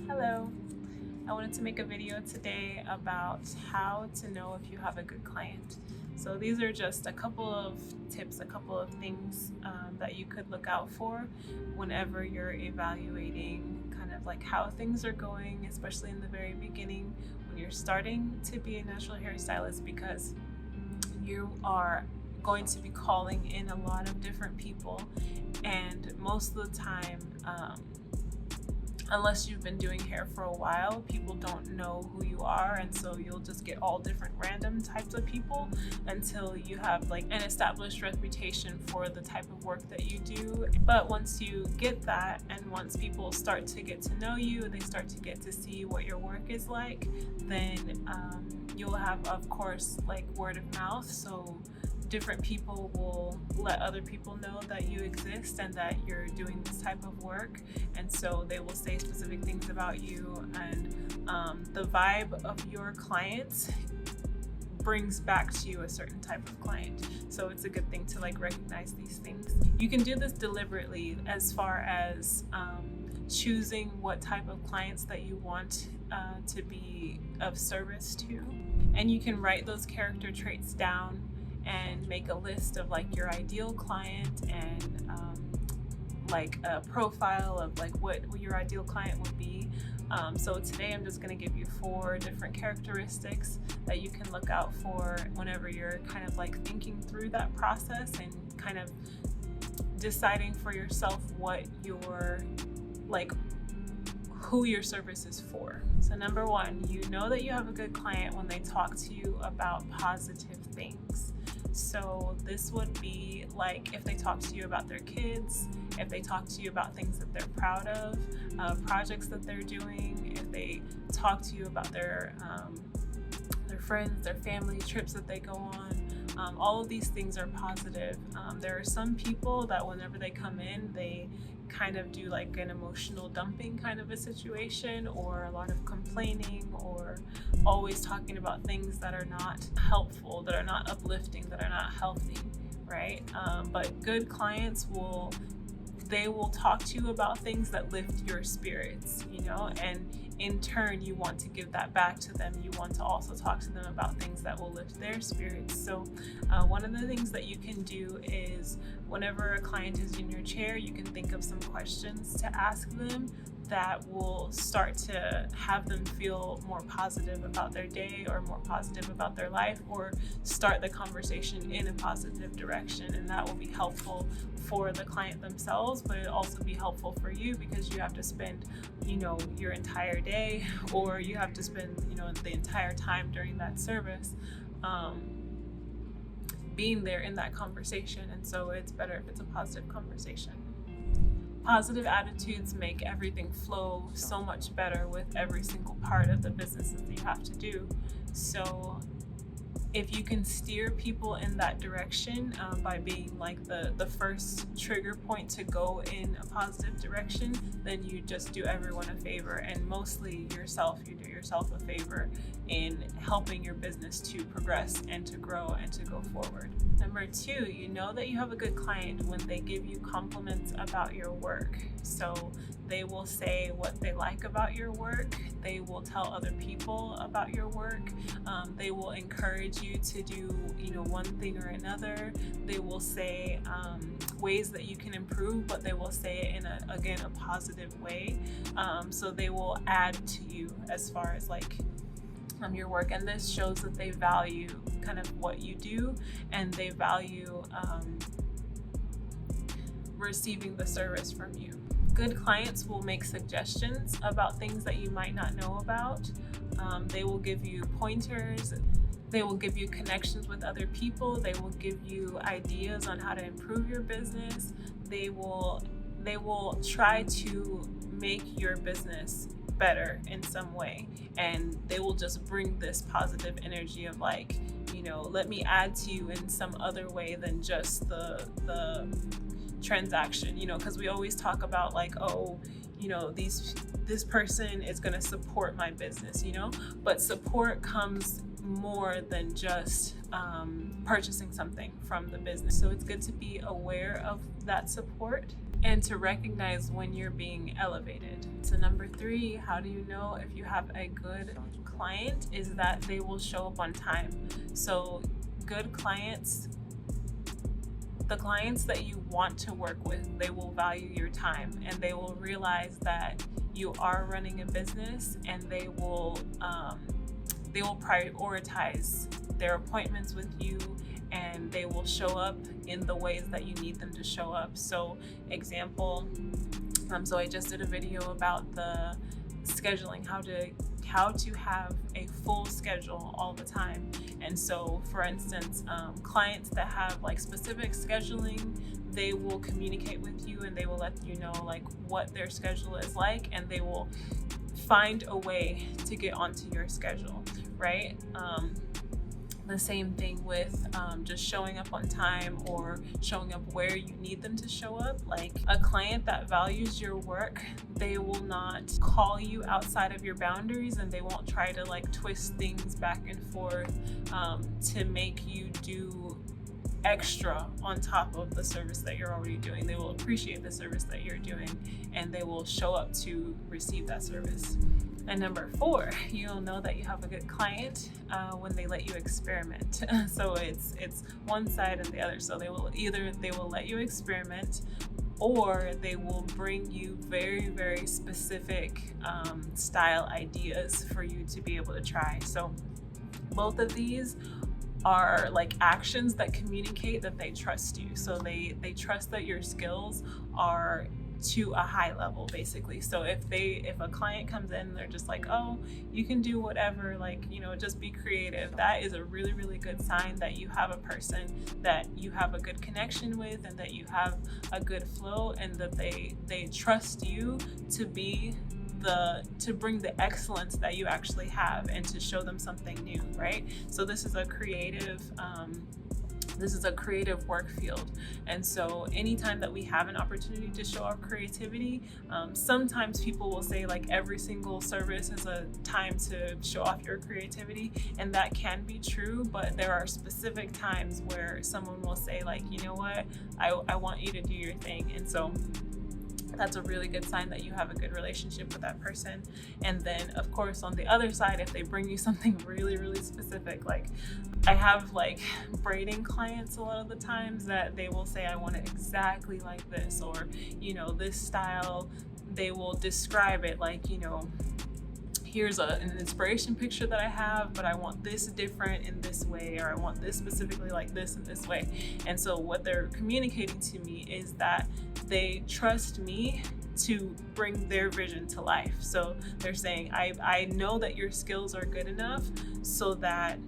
Hello, I wanted to make a video today about how to know if you have a good client. So these are just a couple of tips, a couple of things that you could look out for whenever you're evaluating kind of like how things are going, especially in the very beginning when you're starting to be a natural hairstylist, because you are going to be calling in a lot of different people, and most of the time, unless you've been doing hair for a while, people don't know who you are, and so you'll just get all different random types of people until you have like an established reputation for the type of work that you do. But once you get that, and once people start to get to know you, they start to get to see what your work is like, then you'll have, of course, like word of mouth. So different people will let other people know that you exist and that you're doing this type of work, and so they will say specific things about you, and the vibe of your clients brings back to you a certain type of client. So it's a good thing to like recognize these things. You can do this deliberately as far as choosing what type of clients that you want to be of service to, and you can write those character traits down and make a list of like your ideal client, and like a profile of like what your ideal client would be. So today I'm just going to give you 4 different characteristics that you can look out for whenever you're kind of like thinking through that process and kind of deciding for yourself what your like who your service is for. So number 1, you know that you have a good client when they talk to you about positive things. So this would be like if they talk to you about their kids, if they talk to you about things that they're proud of, projects that they're doing, if they talk to you about their friends, their family, trips that they go on. All of these things are positive. There are some people that whenever they come in, they kind of do like an emotional dumping kind of a situation, or a lot of complaining, or always talking about things that are not helpful, that are not uplifting, that are not healthy, right? But good clients will talk to you about things that lift your spirits, and in turn you want to give that back to them. You want to also talk to them about things that will lift their spirits. So one of the things that you can do is whenever a client is in your chair, you can think of some questions to ask them that will start to have them feel more positive about their day, or more positive about their life, or start the conversation in a positive direction. And that will be helpful for the client themselves, but it'll also be helpful for you, because you have to spend your entire day, or you have to spend the entire time during that service being there in that conversation. And so it's better if it's a positive conversation. Positive attitudes make everything flow so much better with every single part of the business that you have to do. So if you can steer people in that direction by being like the first trigger point to go in a positive direction, then you just do everyone a favor, and mostly yourself. You do yourself a favor in helping your business to progress and to grow and to go forward. Number 2, you know that you have a good client when they give you compliments about your work. So they will say what they like about your work. They will tell other people about your work. They will encourage you to do one thing or another. They will say ways that you can improve, but they will say it in a positive way. So they will add to you as far as like your work, and this shows that they value kind of what you do, and they value receiving the service from you. Good clients will make suggestions about things that you might not know about. They will give you pointers. They will give you connections with other people. They will give you ideas on how to improve your business. They will try to make your business better in some way, and they will just bring this positive energy of like, let me add to you in some other way than just the transaction, because we always talk about like, this person is going to support my business, but support comes more than just purchasing something from the business. So it's good to be aware of that support. and to recognize when you're being elevated. So number 3, how do you know if you have a good client, is that they will show up on time. So good clients, the clients that you want to work with, they will value your time, and they will realize that you are running a business, and they will prioritize their appointments with you, and they will show up in the ways that you need them to show up. So example, so I just did a video about the scheduling, how to have a full schedule all the time. And so for instance, clients that have like specific scheduling, they will communicate with you, and they will let you know like what their schedule is like, and they will find a way to get onto your schedule, right? The same thing with just showing up on time, or showing up where you need them to show up. Like a client that values your work, they will not call you outside of your boundaries, and they won't try to like twist things back and forth to make you do extra on top of the service that you're already doing. They will appreciate the service that you're doing, and they will show up to receive that service. And number 4, you'll know that you have a good client when they let you experiment. So it's one side and the other. So they will let you experiment, or they will bring you very, very specific style ideas for you to be able to try. So both of these are like actions that communicate that they trust you. So they trust that your skills are to a high level, basically. So if a client comes in and they're just like, oh, you can do whatever, like, you know, just be creative, that is a really, really good sign that you have a person that you have a good connection with, and that you have a good flow, and that they trust you to bring the excellence that you actually have, and to show them something new, right? So this is a creative work field. And so anytime that we have an opportunity to show our creativity, sometimes people will say like every single service is a time to show off your creativity, and that can be true, but there are specific times where someone will say like, you know what, I want you to do your thing. And so that's a really good sign that you have a good relationship with that person. And then of course on the other side, if they bring you something really, really specific, like I have like braiding clients a lot of the times that they will say, I want it exactly like this, or, you know, this style. They will describe it like, you know, here's an inspiration picture that I have, but I want this different in this way, or I want this specifically like this in this way. And so what they're communicating to me is that they trust me to bring their vision to life. So they're saying, I know that your skills are good enough so that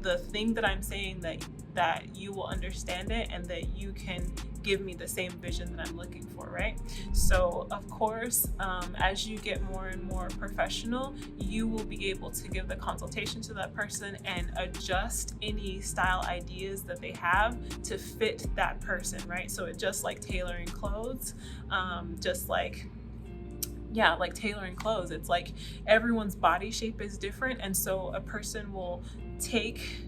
the thing that I'm saying, that you will understand it, and that you can give me the same vision that I'm looking for, right? So of course, as you get more and more professional, you will be able to give the consultation to that person and adjust any style ideas that they have to fit that person, right? So it's just like tailoring clothes, like tailoring clothes. It's like everyone's body shape is different, and so a person will take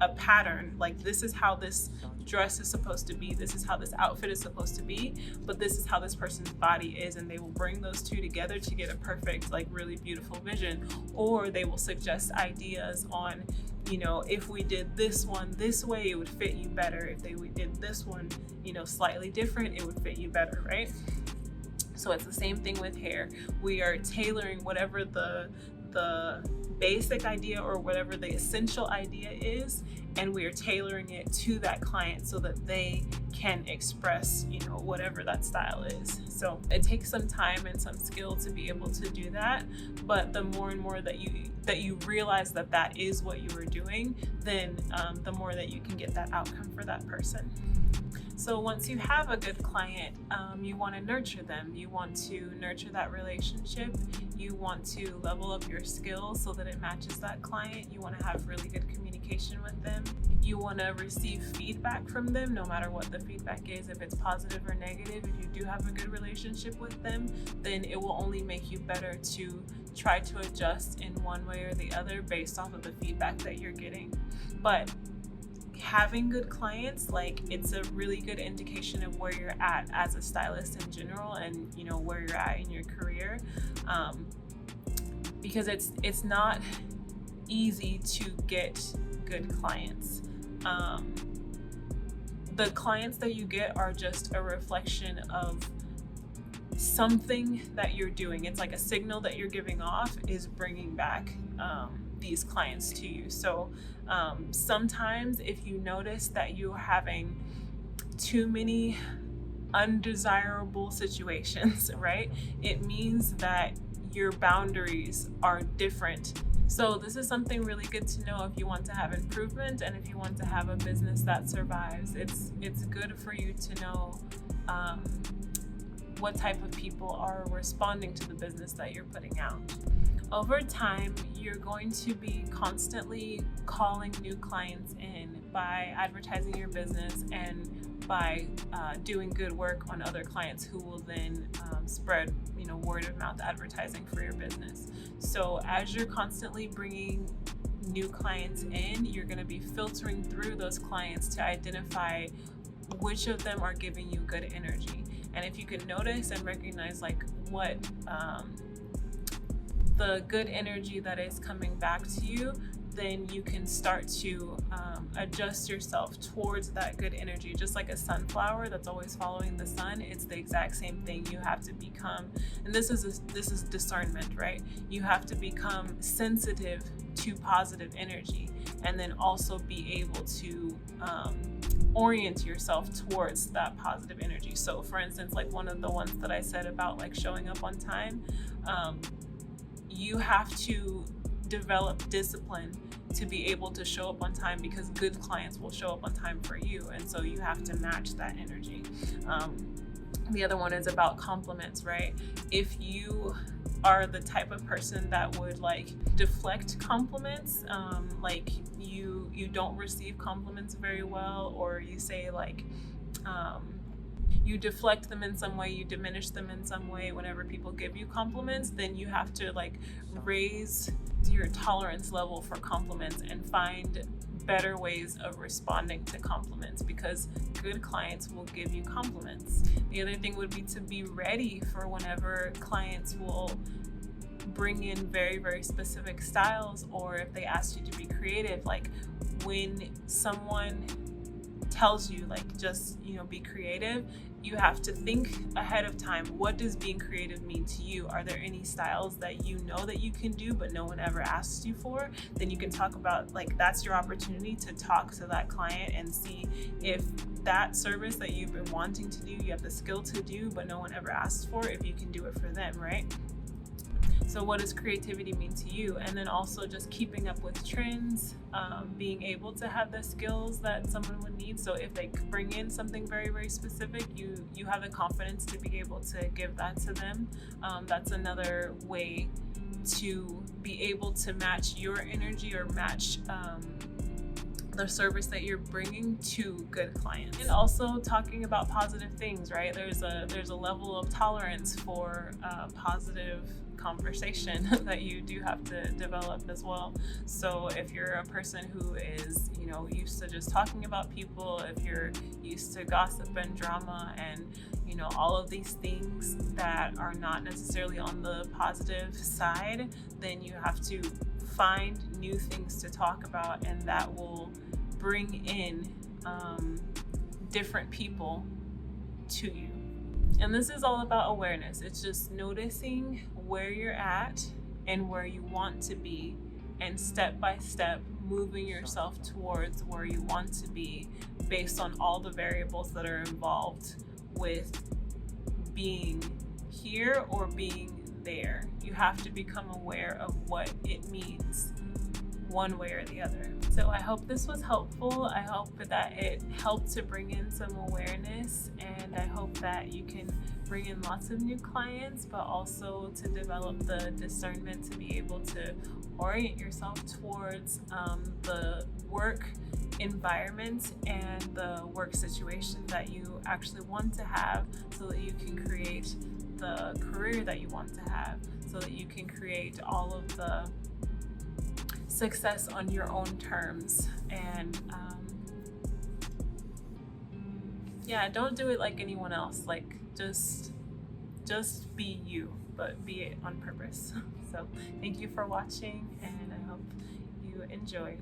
a pattern, like this is how this dress is supposed to be, this is how this outfit is supposed to be, but this is how this person's body is, and they will bring those two together to get a perfect, like really beautiful vision. Or they will suggest ideas on, you know, if we did this one this way, it would fit you better. If we did this one, you know, slightly different, it would fit you better, right? So it's the same thing with hair. We are tailoring whatever the basic idea or whatever the essential idea is, and we are tailoring it to that client so that they can express, you know, whatever that style is. So it takes some time and some skill to be able to do that, but the more and more that you realize that that is what you are doing, then the more that you can get that outcome for that person. So once you have a good client, you want to nurture them. You want to nurture that relationship. You want to level up your skills so that it matches that client. You want to have really good communication with them. You want to receive feedback from them, no matter what the feedback is. If it's positive or negative, if you do have a good relationship with them, then it will only make you better to try to adjust in one way or the other based off of the feedback that you're getting. But having good clients, like, it's a really good indication of where you're at as a stylist in general, and where you're at in your career, because it's not easy to get good clients. The clients that you get are just a reflection of something that you're doing. It's like a signal that you're giving off is bringing back these clients to you. So sometimes if you notice that you're having too many undesirable situations, right, it means that your boundaries are different. So this is something really good to know if you want to have improvement and if you want to have a business that survives. It's good for you to know what type of people are responding to the business that you're putting out. Over time, you're going to be constantly calling new clients in by advertising your business and by doing good work on other clients who will then spread word of mouth advertising for your business. So as you're constantly bringing new clients in, you're going to be filtering through those clients to identify which of them are giving you good energy. And if you can notice and recognize like what the good energy that is coming back to you, then you can start to adjust yourself towards that good energy. Just like a sunflower that's always following the sun, it's the exact same thing. You have to become, and this is discernment, right? You have to become sensitive to positive energy, and then also be able to orient yourself towards that positive energy. So for instance, like one of the ones that I said about like showing up on time, you have to develop discipline to be able to show up on time, because good clients will show up on time for you, and so you have to match that energy. The other one is about compliments, right? If you are the type of person that would like deflect compliments, like you don't receive compliments very well, or you say like you deflect them in some way, you diminish them in some way whenever people give you compliments, then you have to like raise your tolerance level for compliments and find better ways of responding to compliments, because good clients will give you compliments. The other thing would be to be ready for whenever clients will bring in very, very specific styles, or if they ask you to be creative. Like when someone tells you like just be creative, you have to think ahead of time, what does being creative mean to you? Are there any styles that you know that you can do but no one ever asks you for? Then you can talk about, like, that's your opportunity to talk to that client and see if that service that you've been wanting to do, you have the skill to do but no one ever asked for, if you can do it for them, right? So what does creativity mean to you? And then also just keeping up with trends, being able to have the skills that someone would need. So if they bring in something very, very specific, you have the confidence to be able to give that to them. That's another way to be able to match your energy, or match the service that you're bringing to good clients. And also talking about positive things, right? There's a level of tolerance for positive conversation that you do have to develop as well. So if you're a person who is used to just talking about people, if you're used to gossip and drama and all of these things that are not necessarily on the positive side, then you have to find new things to talk about, and that will bring in different people to you. And this is all about awareness. It's just noticing where you're at and where you want to be, and step by step moving yourself towards where you want to be based on all the variables that are involved with being here or being there. You have to become aware of what it means one way or the other. So I hope this was helpful. I hope that it helped to bring in some awareness, and I hope that you can bring in lots of new clients, but also to develop the discernment to be able to orient yourself towards the work environment and the work situation that you actually want to have, so that you can create the career that you want to have, so that you can create all of the success on your own terms. And yeah, don't do it like anyone else. Like just be you, but be it on purpose. So thank you for watching, and I hope you enjoyed.